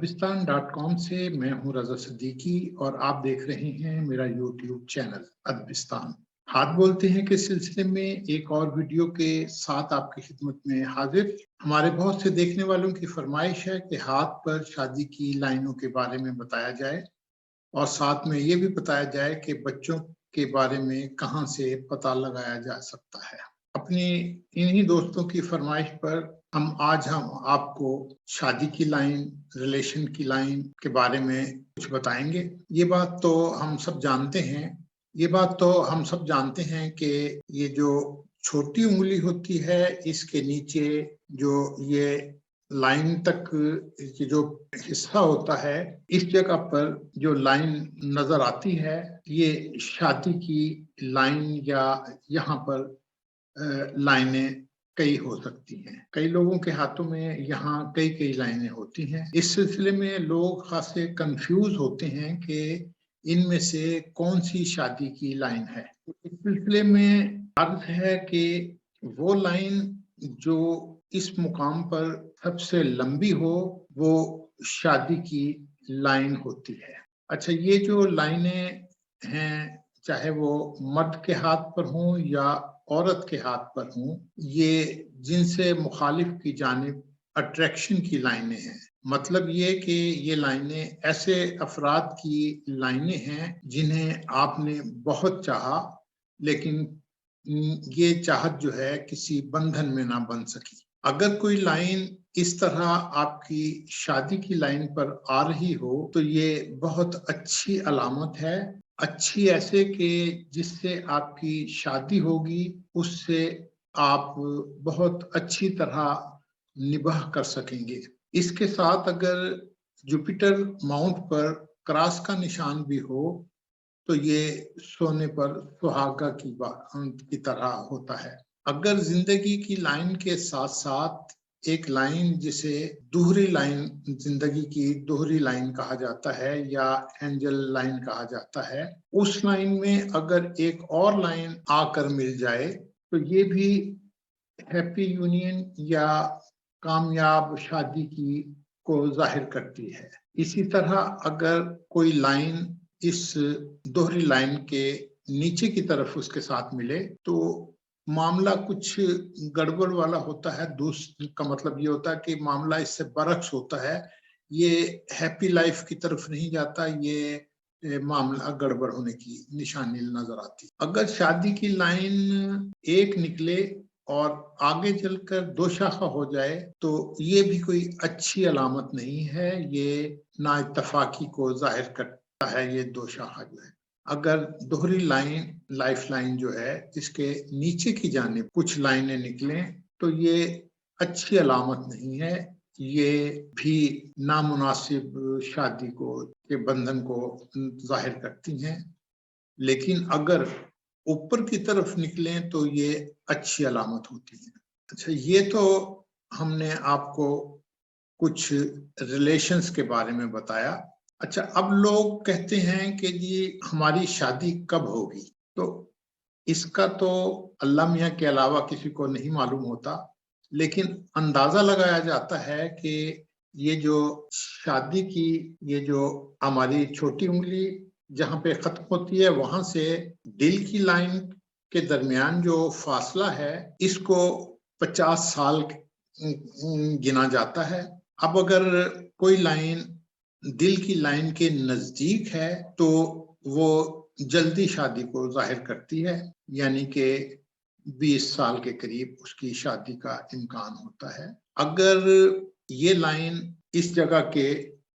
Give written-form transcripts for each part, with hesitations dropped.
अदबिस्तान.com से मैं हूं रजा सिद्दीकी और आप देख रहे हैं मेरा यूट्यूब चैनल अदबिस्तान। हाथ बोलते हैं के सिलसिले में एक और वीडियो के साथ आपकी खिदमत में हाजिर। हमारे बहुत से देखने वालों की फरमाइश है कि हाथ पर शादी की लाइनों के बारे में बताया जाए और साथ में ये भी बताया जाए कि बच्चों के बारे में कहां से पता लगाया जा सकता है। अपनी इन्हीं दोस्तों की फरमाइश पर हम आपको शादी की लाइन, रिलेशन की लाइन के बारे में कुछ बताएंगे। ये बात तो हम सब जानते हैं कि ये जो छोटी उंगली होती है इसके नीचे जो ये लाइन तक ये जो हिस्सा होता है, इस जगह पर जो लाइन नजर आती है ये शादी की लाइन या यहाँ पर लाइनें कई हो सकती हैं। कई लोगों के हाथों में यहाँ कई लाइनें होती हैं। इस सिलसिले में लोग खासे कंफ्यूज होते हैं कि इनमें से कौन सी शादी की लाइन है। इस सिलसिले में अर्थ है कि वो लाइन जो इस मुकाम पर सबसे लंबी हो वो शादी की लाइन होती है। अच्छा, ये जो लाइनें हैं चाहे वो मर्द के हाथ पर हों या औरत के हाथ पर हों, ये जिनसे मुखालिफ की जानिब अट्रैक्शन की लाइनें हैं। मतलब ये कि ये लाइनें ऐसे अफराद की लाइनें हैं जिन्हें आपने बहुत चाहा, लेकिन ये चाहत जो है किसी बंधन में ना बन सकी। अगर कोई लाइन इस तरह आपकी शादी की लाइन पर आ रही हो तो ये बहुत अच्छी अलामत है। अच्छी ऐसे कि जिससे आपकी शादी होगी उससे आप बहुत अच्छी तरह निभाह कर सकेंगे। इसके साथ अगर जुपिटर माउंट पर क्रॉस का निशान भी हो तो ये सोने पर सुहागा की तरह होता है। अगर जिंदगी की लाइन के साथ साथ एक लाइन जिसे दोहरी लाइन, जिंदगी की दोहरी लाइन कहा जाता है या एंजल लाइन कहा जाता है, उस लाइन में अगर एक और लाइन आकर मिल जाए तो ये भी हैप्पी यूनियन या कामयाब शादी की को जाहिर करती है। इसी तरह अगर कोई लाइन इस दोहरी लाइन के नीचे की तरफ उसके साथ मिले तो मामला कुछ गड़बड़ वाला होता है। दूसरा का मतलब ये होता है कि मामला इससे बरक्स होता है, ये हैप्पी लाइफ की तरफ नहीं जाता, ये मामला गड़बड़ होने की निशानी नजर आती। अगर शादी की लाइन एक निकले और आगे चलकर दो शाखा हो जाए तो ये भी कोई अच्छी अलामत नहीं है, ये नाइत्तफाकी को जाहिर करता है। ये दो शाखा जो है, अगर दोहरी लाइन, लाइफ लाइन जो है इसके नीचे की जानिब कुछ लाइनें निकलें तो ये अच्छी अलामत नहीं है, ये भी नामुनासिब शादी को के बंधन को जाहिर करती हैं। लेकिन अगर ऊपर की तरफ निकलें तो ये अच्छी अलामत होती है। अच्छा, ये तो हमने आपको कुछ रिलेशंस के बारे में बताया। अच्छा, अब लोग कहते हैं कि जी हमारी शादी कब होगी, तो इसका तो अल्लाह मियाँ के अलावा किसी को नहीं मालूम होता, लेकिन अंदाजा लगाया जाता है कि ये जो शादी की ये जो हमारी छोटी उंगली जहाँ पे खत्म होती है वहां से दिल की लाइन के दरमियान जो फासला है इसको 50 साल गिना जाता है। अब अगर कोई लाइन दिल की लाइन के नजदीक है तो वो जल्दी शादी को जाहिर करती है, यानी कि 20 साल के करीब उसकी शादी का इम्कान होता है। अगर ये लाइन इस जगह के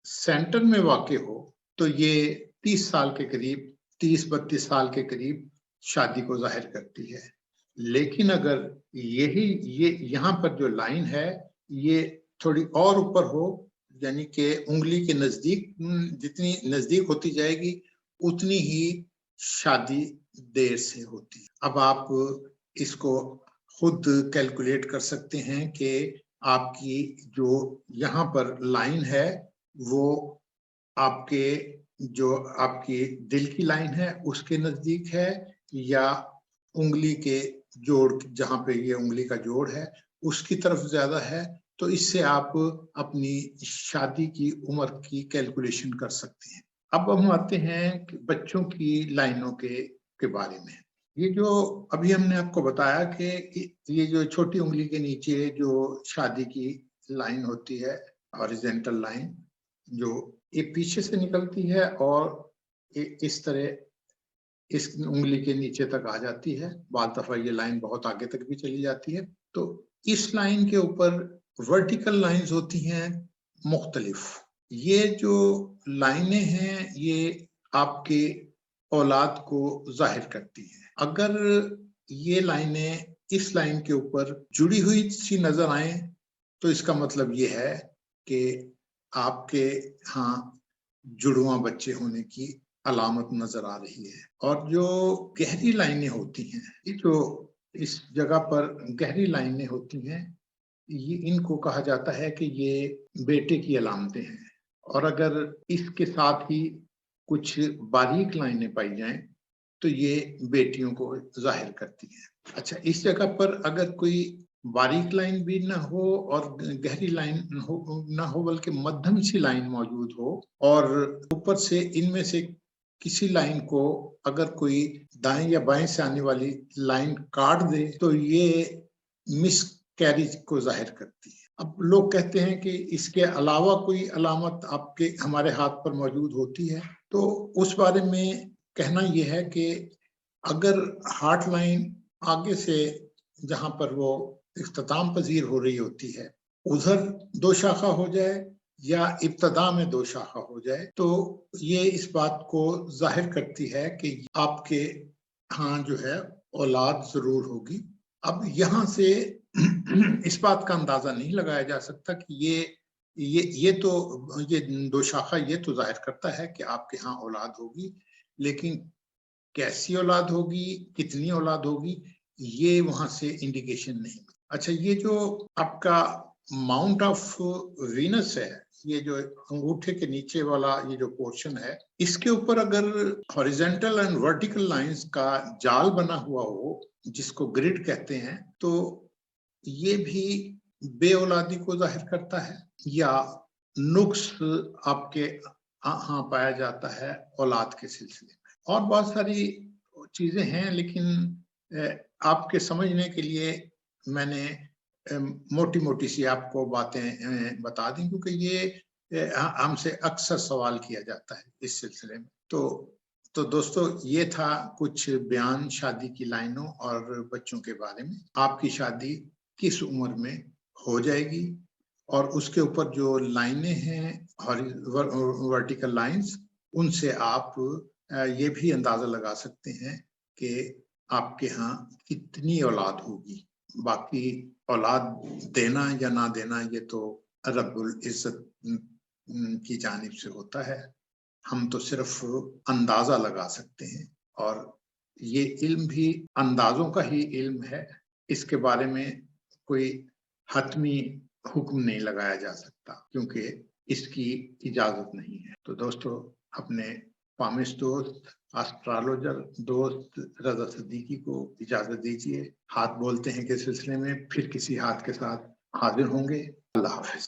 सेंटर में वाक़ हो तो ये 30 साल के करीब, 30-32 साल के करीब शादी को जाहिर करती है। लेकिन अगर ये यहाँ पर जो लाइन है ये थोड़ी और ऊपर हो, यानी कि उंगली के नजदीक, जितनी नजदीक होती जाएगी उतनी ही शादी देर से होती है। अब आप इसको खुद कैलकुलेट कर सकते हैं कि आपकी जो यहाँ पर लाइन है वो आपके जो आपकी दिल की लाइन है उसके नजदीक है या उंगली के जोड़, जहाँ पे ये उंगली का जोड़ है उसकी तरफ ज्यादा है तो इससे आप अपनी शादी की उम्र की कैलकुलेशन कर सकते हैं। अब हम आते हैं कि बच्चों की लाइनों के बारे में। ये जो अभी हमने आपको बताया कि ये जो छोटी उंगली के नीचे जो शादी की लाइन होती है, हॉरिजॉन्टल लाइन, जो ये पीछे से निकलती है और इस तरह इस उंगली के नीचे तक आ जाती है। बाद दफा ये लाइन बहुत आगे तक भी चली जाती है। तो इस लाइन के ऊपर वर्टिकल लाइंस होती हैं मुख्तलिफ। ये जो लाइनें हैं ये आपके औलाद को जाहिर करती हैं। अगर ये लाइनें इस लाइन के ऊपर जुड़ी हुई सी नजर आए तो इसका मतलब ये है कि आपके यहाँ जुड़वा बच्चे होने की अलामत नजर आ रही है। और जो गहरी लाइनें होती हैं, ये जो इस जगह पर गहरी लाइनें होती हैं, ये इनको कहा जाता है कि ये बेटे की अलामतें हैं। और अगर इसके साथ ही कुछ बारीक लाइनें पाई जाएं तो ये बेटियों को जाहिर करती हैं। अच्छा, इस जगह पर अगर कोई बारीक लाइन भी ना हो और गहरी लाइन ना हो बल्कि मध्यम सी लाइन मौजूद हो और ऊपर से इनमें से किसी लाइन को अगर कोई दाएं या बाएं से आने वाली लाइन काट दे तो ये मिस कैरिज को जाहिर करती है। अब लोग कहते हैं कि इसके अलावा कोई अलामत आपके हमारे हाथ पर मौजूद होती है, तो उस बारे में कहना यह है कि अगर हार्ट लाइन आगे से जहां पर वो इख्तिताम पजीर हो रही होती है उधर दो शाखा हो जाए या इब्तदा में दो शाखा हो जाए तो ये इस बात को जाहिर करती है कि आपके यहाँ जो है औलाद जरूर होगी। अब यहाँ से इस बात का अंदाजा नहीं लगाया जा सकता कि ये दो शाखा ये तो जाहिर करता है कि आपके यहाँ औलाद होगी, लेकिन कैसी औलाद होगी, कितनी औलाद होगी, ये वहां से इंडिकेशन नहीं। अच्छा, ये जो आपका माउंट ऑफ वीनस है, ये जो अंगूठे के नीचे वाला ये जो पोर्शन है, इसके ऊपर अगर हॉरिजॉन्टल एंड वर्टिकल लाइंस का जाल बना हुआ हो, जिसको ग्रिड कहते हैं, तो ये भी बे औलादी को जाहिर करता है या नुक्स आपके हाँ पाया जाता है औलाद के सिलसिले में। और बहुत सारी चीजें हैं, लेकिन आपके समझने के लिए मैंने मोटी मोटी सी आपको बातें बता दी, क्योंकि ये हमसे अक्सर सवाल किया जाता है इस सिलसिले में। तो दोस्तों, ये था कुछ बयान शादी की लाइनों और बच्चों के बारे में। आपकी शादी किस उम्र में हो जाएगी और उसके ऊपर जो लाइनें हैं वर्टिकल लाइंस, उनसे आप ये भी अंदाजा लगा सकते हैं कि आपके यहाँ कितनी औलाद होगी। बाकी औलाद देना या ना देना ये तो रब्बुल इज्जत की जानिब से होता है। हम तो सिर्फ अंदाजा लगा सकते हैं और ये इल्म भी अंदाजों का ही इल्म है। इसके बारे में कोई हतमी हुक्म नहीं लगाया जा सकता क्योंकि इसकी इजाजत नहीं है। तो दोस्तों, अपने पामिश दोस्त एस्ट्रोलॉजर दोस्त रजा सिद्दीकी को इजाजत दीजिए। हाथ बोलते हैं के सिलसिले में फिर किसी हाथ के साथ हाजिर होंगे। अल्लाह हाफिज।